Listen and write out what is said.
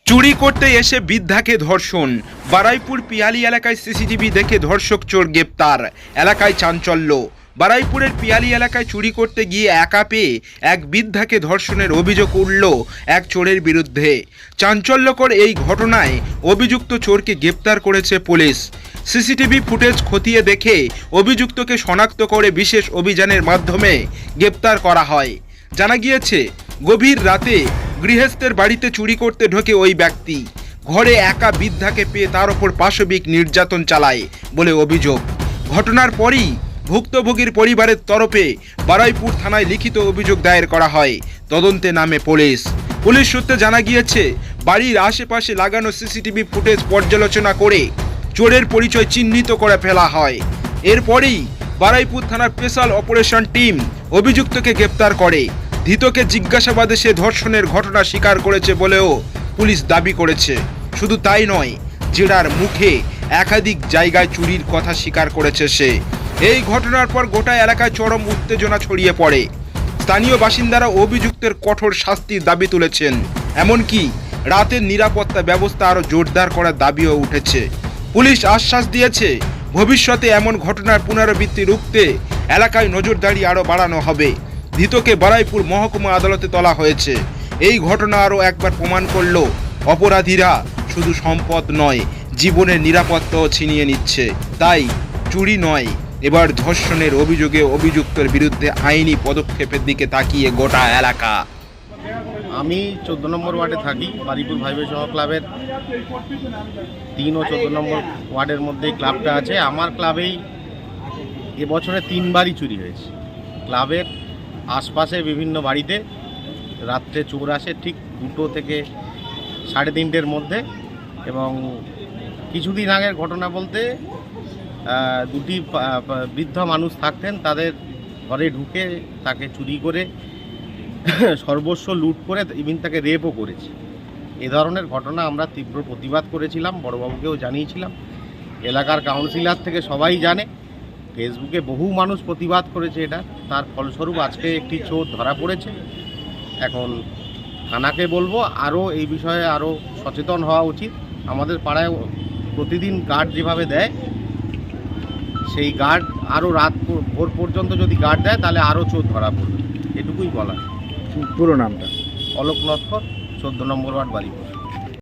চুরি করতে এসে বৃদ্ধাকে ধর্ষণ। বারুইপুর পিয়ালি এলাকায় সিসিটিভি দেখে ধর্ষক চোর গ্রেপ্তার। এলাকায় চাঞ্চল্য। বারুইপুরের পিয়ালি এলাকায় চুরি করতে গিয়ে একা পেয়ে এক বৃদ্ধাকে ধর্ষণের অভিযোগ উঠল এক চোরের বিরুদ্ধে। চাঞ্চল্যকর এই ঘটনায় অভিযুক্ত চোরকে গ্রেপ্তার করেছে পুলিশ। সিসিটিভি ফুটেজ খতিয়ে দেখে অভিযুক্তকে শনাক্ত করে বিশেষ অভিযানের মাধ্যমে গ্রেপ্তার করা হয়। জানা গিয়েছে, গভীর রাতে গৃহস্থের বাড়িতে চুরি করতে ঢোকে ওই ব্যক্তি। ঘরে একা বৃদ্ধাকে পেয়ে তার ওপর পাশবিক নির্যাতন চালায় বলে অভিযোগ। ঘটনার পরই ভুক্তভোগীর পরিবারের তরফে বারুইপুর থানায় লিখিত অভিযোগ দায়ের করা হয়। তদন্তে নামে পুলিশ। পুলিশ সূত্রে জানা গিয়েছে, বাড়ির আশেপাশে লাগানো সিসিটিভি ফুটেজ পর্যালোচনা করে চোরের পরিচয় চিহ্নিত করে ফেলা হয়। এরপরই বারুইপুর থানার স্পেশাল অপারেশন টিম অভিযুক্তকে গ্রেপ্তার করে। ধৃতকে জিজ্ঞাসাবাদে সে ধর্ষণের ঘটনা স্বীকার করেছে বলেও পুলিশ দাবি করেছে। শুধু তাই নয়, জেরার মুখে একাধিক জায়গায় চুরির কথা স্বীকার করেছে সে। এই ঘটনার পর গোটা এলাকায় চরম উত্তেজনা ছড়িয়ে পড়ে। স্থানীয় বাসিন্দারা অভিযুক্তের কঠোর শাস্তির দাবি তুলেছেন। এমনকি রাতের নিরাপত্তা ব্যবস্থা আরও জোরদার করার দাবিও উঠেছে। পুলিশ আশ্বাস দিয়েছে, ভবিষ্যতে এমন ঘটনার পুনরাবৃত্তি রুখতে এলাকায় নজরদারি আরও বাড়ানো হবে। ধৃতকে বারুইপুর মহকুমা আদালতে তোলা হয়েছে। এই ঘটনা আরও একবার প্রমাণ করল, অপরাধীরা শুধু সম্পদ নয়, জীবনের নিরাপত্তাও ছিনিয়ে নিচ্ছে। তাই চুরি নয়, এবার ধর্ষণের অভিযোগে অভিযুক্তের বিরুদ্ধে আইনি পদক্ষেপের দিকে তাকিয়ে গোটা এলাকা। আমি 14 নম্বর ওয়ার্ডে থাকি। বারুইপুর ভাইবে সহ ক্লাবের 3 ও 14 নম্বর ওয়ার্ডের মধ্যেই ক্লাবটা আছে। আমার ক্লাবেই এবছরে 3 বারই চুরি হয়েছে। ক্লাবের আশপাশে বিভিন্ন বাড়িতে রাত্রে চোর আসে ঠিক 2টো থেকে 3:30-র মধ্যে। এবং কিছুদিন আগের ঘটনা বলতে দুটি বৃদ্ধ মানুষ থাকতেন, তাদের ঘরে ঢুকে তাকে চুরি করে সর্বস্ব লুট করে ইভিন তাকে রেপও করেছে। এ ধরনের ঘটনা আমরা তীব্র প্রতিবাদ করেছিলাম, বড়বাবুকেও জানিয়েছিলাম। এলাকার কাউন্সিলর থেকে সবাই জানে, ফেসবুকে বহু মানুষ প্রতিবাদ করেছে এটা। তার ফলস্বরূপ আজকে একটি চোর ধরা পড়েছে। এখন থানাকে বলবো আরও এই বিষয়ে আরও সচেতন হওয়া উচিত। আমাদের পাড়ায় প্রতিদিন গার্ড যেভাবে দেয়, সেই গার্ড আরও রাত ভোর পর্যন্ত যদি গার্ড দেয় তাহলে আরও চোর ধরা পড়বে, এটুকুই বলা। পুরো নামটা? অলোক নস্কর, 14 নম্বর ওয়ার্ড, বারুইপুর।